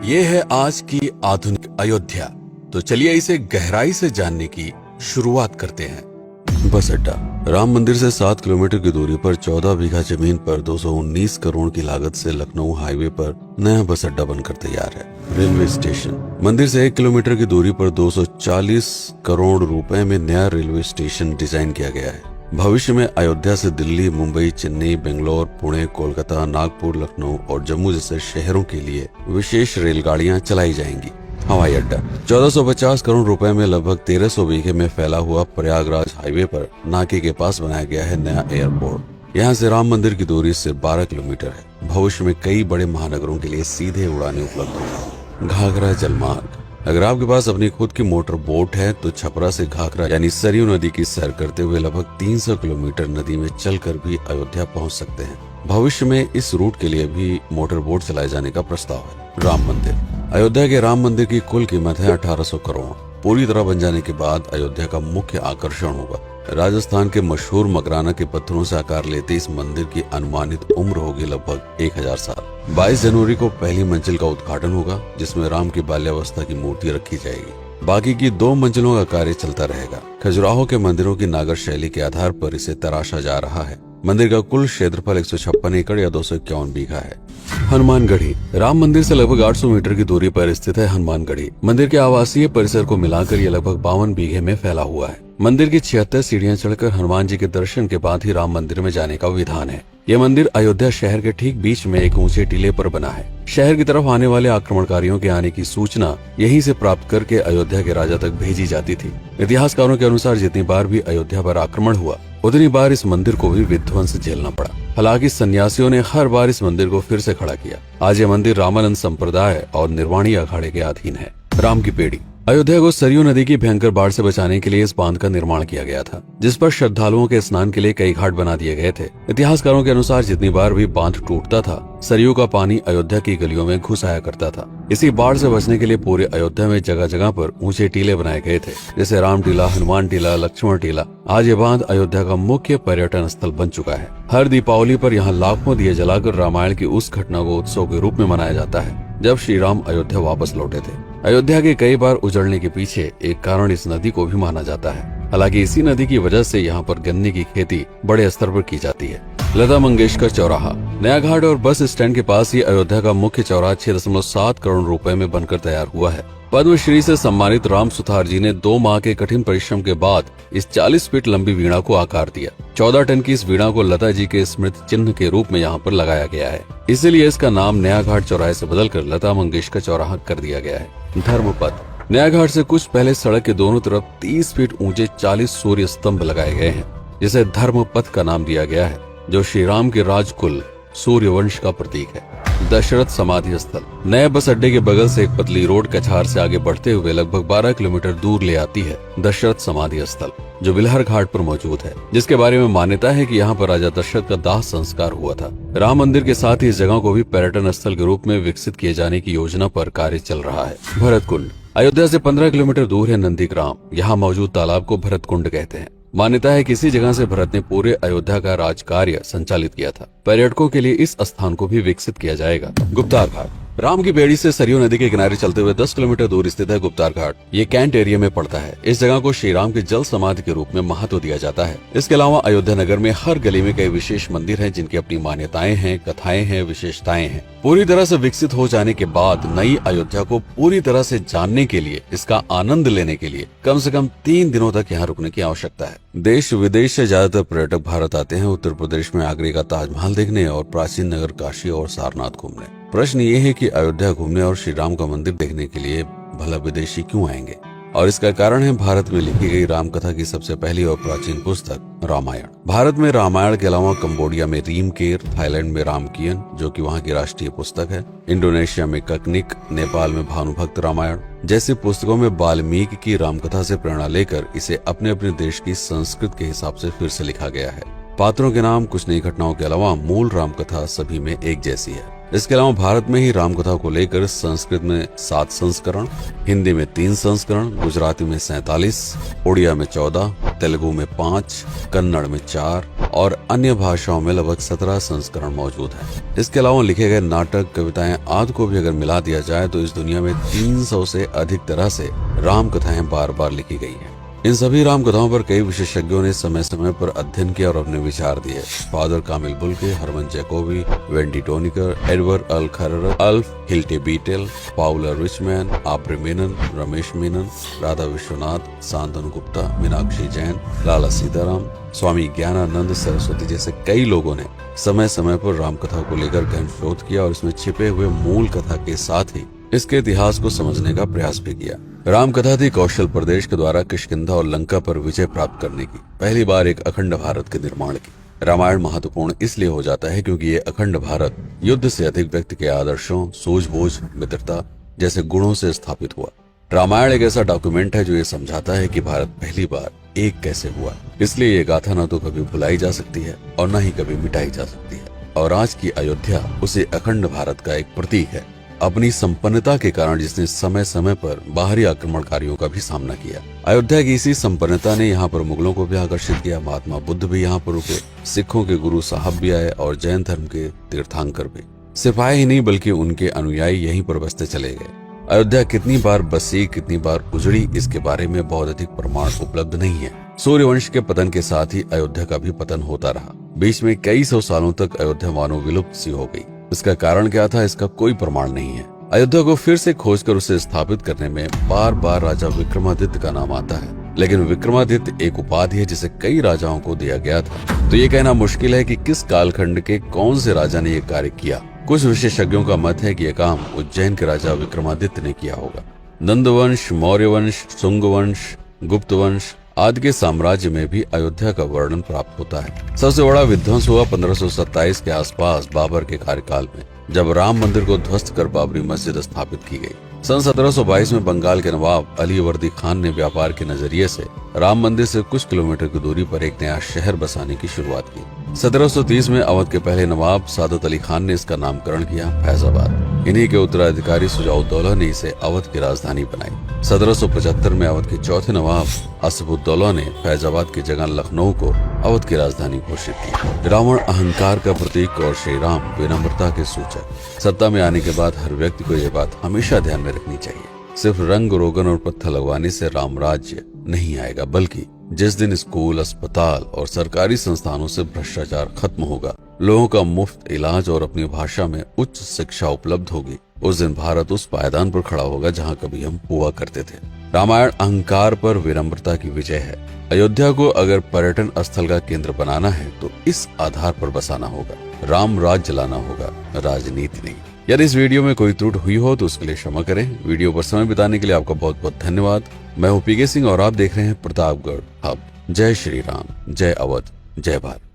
ये है आज की आधुनिक अयोध्या। तो चलिए इसे गहराई से जानने की शुरुआत करते हैं। बस अड्डा। राम मंदिर से 7 किलोमीटर की दूरी पर 14 बीघा जमीन पर 219 करोड़ की लागत से लखनऊ हाईवे पर नया बस अड्डा बनकर तैयार है। Railway station. मंदिर से 1 किलोमीटर की दूरी पर 240 करोड़ रुपए में नया रेलवे स्टेशन डिजाइन किया गया है। भविष्य में अयोध्या से दिल्ली, मुंबई, चेन्नई, बेंगलोर, पुणे, कोलकाता, नागपुर, लखनऊ और जम्मू जैसे शहरों के लिए विशेष रेलगाड़ियां चलाई जाएंगी। हवाई अड्डा। 1450 करोड़ रुपए में लगभग 1300 बीघे में फैला हुआ प्रयागराज हाईवे पर नाके के पास बनाया गया है नया एयरपोर्ट। यहाँ से राम मंदिर की दूरी सिर्फ 12 किलोमीटर है। भविष्य में कई बड़े महानगरों के लिए सीधे उड़ानें उपलब्ध होंगी। घाघरा जलमार्ग। अगर आपके पास अपनी खुद की मोटर बोट है तो छपरा से घाघरा यानी सरयू नदी की सैर करते हुए लगभग 300 किलोमीटर नदी में चलकर भी अयोध्या पहुंच सकते हैं। भविष्य में इस रूट के लिए भी मोटर बोट चलाए जाने का प्रस्ताव है। राम मंदिर। अयोध्या के राम मंदिर की कुल कीमत है 1800 करोड़। पूरी तरह बन जाने के बाद अयोध्या का मुख्य आकर्षण होगा। राजस्थान के मशहूर मकराना के पत्थरों से आकार लेते इस मंदिर की अनुमानित उम्र होगी लगभग 1000 साल। 22 जनवरी को पहली मंजिल का उद्घाटन होगा, जिसमें राम की बाल्यावस्था की मूर्ति रखी जाएगी। बाकी की 2 मंजिलों का कार्य चलता रहेगा। खजुराहो के मंदिरों की नागर शैली के आधार पर इसे तराशा जा रहा है। मंदिर का कुल क्षेत्रफल 156 एकड़ या 251 बीघा है। हनुमानगढ़ी। राम मंदिर से लगभग 800 मीटर की दूरी पर स्थित है हनुमानगढ़ी। मंदिर के आवासीय परिसर को मिलाकर यह लगभग 52 बीघे में फैला हुआ है। मंदिर की 76 सीढ़ियां चढ़कर हनुमान जी के दर्शन के बाद ही राम मंदिर में जाने का विधान है। यह मंदिर अयोध्या शहर के ठीक बीच में एक ऊंचे टीले पर बना है। शहर की तरफ आने वाले आक्रमणकारियों के आने की सूचना यहीं से प्राप्त करके अयोध्या के राजा तक भेजी जाती थी। इतिहासकारों के अनुसार जितनी बार भी अयोध्या पर आक्रमण हुआ उतनी बार इस मंदिर को भी विध्वंस झेलना पड़ा। हालांकि सन्यासियों ने हर बार इस मंदिर को फिर से खड़ा किया। आज ये मंदिर रामानंद संप्रदाय और निर्वाणी अखाड़े के अधीन है। राम की पेड़ी। अयोध्या को सरयू नदी की भयंकर बाढ़ से बचाने के लिए इस बांध का निर्माण किया गया था, जिस पर श्रद्धालुओं के स्नान के लिए कई घाट बना दिए गए थे। इतिहासकारों के अनुसार जितनी बार भी बांध टूटता था, सरयू का पानी अयोध्या की गलियों में घुस आया करता था। इसी बाढ़ से बचने के लिए पूरे अयोध्या में जगह जगह पर ऊंचे टीले बनाए गए थे, जैसे राम टीला, हनुमान टीला, लक्ष्मण टीला। आज ये बांध अयोध्या का मुख्य पर्यटन स्थल बन चुका है। हर दीपावली पर यहाँ लाखों दिए जलाकर रामायण की उस घटना को उत्सव के रूप में मनाया जाता है जब श्री राम अयोध्या वापस लौटे थे। अयोध्या के कई बार उजड़ने के पीछे एक कारण इस नदी को भी माना जाता है। हालांकि इसी नदी की वजह से यहाँ पर गन्ने की खेती बड़े स्तर पर की जाती है। लता मंगेशकर चौराहा। नया घाट और बस स्टैंड के पास ही अयोध्या का मुख्य चौराहा 6.7 करोड़ रुपए में बनकर तैयार हुआ है। पद्मश्री से सम्मानित राम सुथार जी ने 2 माह के कठिन परिश्रम के बाद इस 40 फीट लंबी वीणा को आकार दिया। 14 टन की इस वीणा को लता जी के स्मृति चिन्ह के रूप में यहाँ पर लगाया गया है। इसीलिए इसका नाम नया घाट चौराहे से बदलकर लता मंगेशकर चौराहा कर दिया गया है। धर्मपथ। नया घाट से कुछ पहले सड़क के दोनों तरफ 30 फीट ऊंचे 40 सूर्य स्तंभ लगाए गए हैं, जिसे धर्मपथ का नाम दिया गया है, जो श्री राम के राजकुल सूर्यवंश का प्रतीक है। दशरथ समाधि स्थल। नए बस अड्डे के बगल से एक पतली रोड कछार से आगे बढ़ते हुए लगभग 12 किलोमीटर दूर ले आती है दशरथ समाधि स्थल, जो बिलहर घाट पर मौजूद है, जिसके बारे में मान्यता है कि यहाँ पर राजा दशरथ का दाह संस्कार हुआ था। राम मंदिर के साथ ही इस जगह को भी पर्यटन स्थल के रूप में विकसित किए जाने की योजना पर कार्य चल रहा है। भरत कुंड। अयोध्या से 15 किलोमीटर दूर है नंदीग्राम। यहाँ मौजूद तालाब को भरत कुंड कहते हैं। मान्यता है कि इसी जगह से भरत ने पूरे अयोध्या का राज कार्य संचालित किया था। पर्यटकों के लिए इस स्थान को भी विकसित किया जाएगा। गुप्तार घाट। राम की बेड़ी से सरयू नदी के किनारे चलते हुए 10 किलोमीटर दूर स्थित है गुप्तार घाट। ये कैंट एरिया में पड़ता है। इस जगह को श्री राम के जल समाधि के रूप में महत्व दिया जाता है। इसके अलावा अयोध्या नगर में हर गली में कई विशेष मंदिर हैं, जिनकी अपनी मान्यताएं हैं, कथाएं हैं, विशेषताएं हैं। पूरी तरह से विकसित हो जाने के बाद नई अयोध्या को पूरी तरह से जानने के लिए, इसका आनंद लेने के लिए कम से कम 3 दिनों तक यहाँ रुकने की आवश्यकता है। देश विदेश से ज्यादातर पर्यटक भारत आते हैं उत्तर प्रदेश में आगरे का ताजमहल देखने और प्राचीन नगर काशी और सारनाथ घूमने। प्रश्न ये है कि अयोध्या घूमने और श्री राम का मंदिर देखने के लिए भला विदेशी क्यों आएंगे? और इसका कारण है भारत में लिखी गई राम कथा की सबसे पहली और प्राचीन पुस्तक रामायण। भारत में रामायण के अलावा कंबोडिया में रीमकेर, थाईलैंड में रामकियन, जो कि वहाँ की राष्ट्रीय पुस्तक है, इंडोनेशिया में ककनिक, नेपाल में भानुभक्त रामायण जैसी पुस्तकों में वाल्मीकि की रामकथा से प्रेरणा लेकर इसे अपने अपने देश की संस्कृत के हिसाब से फिर से लिखा गया है। पात्रों के नाम, कुछ नई घटनाओं के अलावा मूल रामकथा सभी में एक जैसी है। इसके अलावा भारत में ही रामकथा को लेकर संस्कृत में 7 संस्करण, हिंदी में 3 संस्करण, गुजराती में 47, उड़िया में 14, तेलुगु में 5, कन्नड़ में 4 और अन्य भाषाओं में लगभग 17 संस्करण मौजूद हैं। इसके अलावा लिखे गए नाटक, कविताएं आदि को भी अगर मिला दिया जाए तो इस दुनिया में 300 से अधिक तरह से राम कथाएं बार बार लिखी गई हैं। इन सभी राम कथाओं पर कई विशेषज्ञों ने समय समय पर अध्ययन किया और अपने विचार दिए। Father Camille Bulcke, Hermann Jacobi, Wendy Doniger, Edward अल खरर, Alf Hiltebeitel, Paula Richman, Aubrey Menon, Ramesh Menon, Radha Vishwanath, Shantanu Gupta, Meenakshi Jain, Lala Sitaram, Swami Gyanananda Saraswati जैसे कई लोगों ने समय समय पर राम कथा को लेकर गहन शोध किया और इसमें छिपे हुए मूल कथा के साथ ही इसके इतिहास को समझने का प्रयास भी किया। राम कथा थी कौशल प्रदेश के द्वारा किष्किंधा और लंका पर विजय प्राप्त करने की पहली बार एक अखंड भारत के निर्माण की। रामायण महत्वपूर्ण इसलिए हो जाता है क्योंकि ये अखंड भारत युद्ध से अधिक व्यक्ति के आदर्शों, सूझबूझ, मित्रता जैसे गुणों से स्थापित हुआ। रामायण एक ऐसा डॉक्यूमेंट है जो ये समझाता है कि भारत पहली बार एक कैसे हुआ। इसलिए ये गाथा न तो कभी भुलाई जा सकती है और न ही कभी मिटाई जा सकती है। और आज की अयोध्या उसे अखंड भारत का एक प्रतीक है, अपनी संपन्नता के कारण जिसने समय समय पर बाहरी आक्रमणकारियों का भी सामना किया। अयोध्या की इसी संपन्नता ने यहाँ पर मुगलों को भी आकर्षित किया। महात्मा बुद्ध भी यहाँ पर रुके, सिखों के गुरु साहब भी आए और जैन धर्म के तीर्थंकर भी। सिर्फ आए ही नहीं बल्कि उनके अनुयायी यहीं पर बसते चले गए। अयोध्या कितनी बार बसी, कितनी बार उजड़ी, इसके बारे में बहुत अधिक प्रमाण उपलब्ध नहीं है। सूर्यवंश के पतन के साथ ही अयोध्या का भी पतन होता रहा। बीच में कई सौ सालों तक अयोध्या मानो विलुप्त सी हो गई। इसका कारण क्या था, इसका कोई प्रमाण नहीं है। अयोध्या को फिर से खोजकर उसे स्थापित करने में बार बार राजा विक्रमादित्य का नाम आता है, लेकिन विक्रमादित्य एक उपाधि है जिसे कई राजाओं को दिया गया था। तो ये कहना मुश्किल है कि किस कालखंड के कौन से राजा ने ये कार्य किया। कुछ विशेषज्ञों का मत है कि यह काम उज्जैन के राजा विक्रमादित्य ने किया होगा। नंद वंश, मौर्य वंश, शुंग वंश, गुप्त वंश आदि के साम्राज्य में भी अयोध्या का वर्णन प्राप्त होता है। सबसे बड़ा विध्वंस हुआ 1527 के आसपास बाबर के कार्यकाल में, जब राम मंदिर को ध्वस्त कर बाबरी मस्जिद स्थापित की गई। सन 1722 में बंगाल के नवाब अली वर्दी खान ने व्यापार के नजरिए से राम मंदिर से कुछ किलोमीटर की दूरी पर एक नया शहर बसाने की शुरुआत की। 1730 में अवध के पहले नवाब सादत अली खान ने इसका नामकरण किया फैजाबाद। इन्हीं के उत्तराधिकारी सुजाउद्दौला ने इसे अवध की राजधानी बनाई। 1775 में अवध के चौथे नवाब असफुद्दौला ने फैजाबाद की जगह लखनऊ को अवध की राजधानी घोषित की। रावण अहंकार का प्रतीक और श्री राम विनम्रता के सूचक। सत्ता में आने के बाद हर व्यक्ति को यह बात हमेशा ध्यान में रखनी चाहिए, सिर्फ रंग रोगन और पत्थर लगवाने से राम राज्य नहीं आएगा, बल्कि जिस दिन स्कूल, अस्पताल और सरकारी संस्थानों से भ्रष्टाचार खत्म होगा, लोगों का मुफ्त इलाज और अपनी भाषा में उच्च शिक्षा उपलब्ध होगी, उस दिन भारत उस पायदान पर खड़ा होगा जहां कभी हम हुआ करते थे। रामायण अहंकार पर विनम्रता की विजय है। अयोध्या को अगर पर्यटन स्थल का केंद्र बनाना है तो इस आधार पर बसाना होगा, राम राज्य लाना होगा, राजनीति नहीं। यदि इस वीडियो में कोई त्रुटि हुई हो तो उसके लिए क्षमा करें। वीडियो पर समय बिताने के लिए आपका बहुत बहुत धन्यवाद। मैं हूं पीके सिंह और आप देख रहे हैं प्रतापगढ़ हब। जय श्री राम, जय अवध, जय भारत।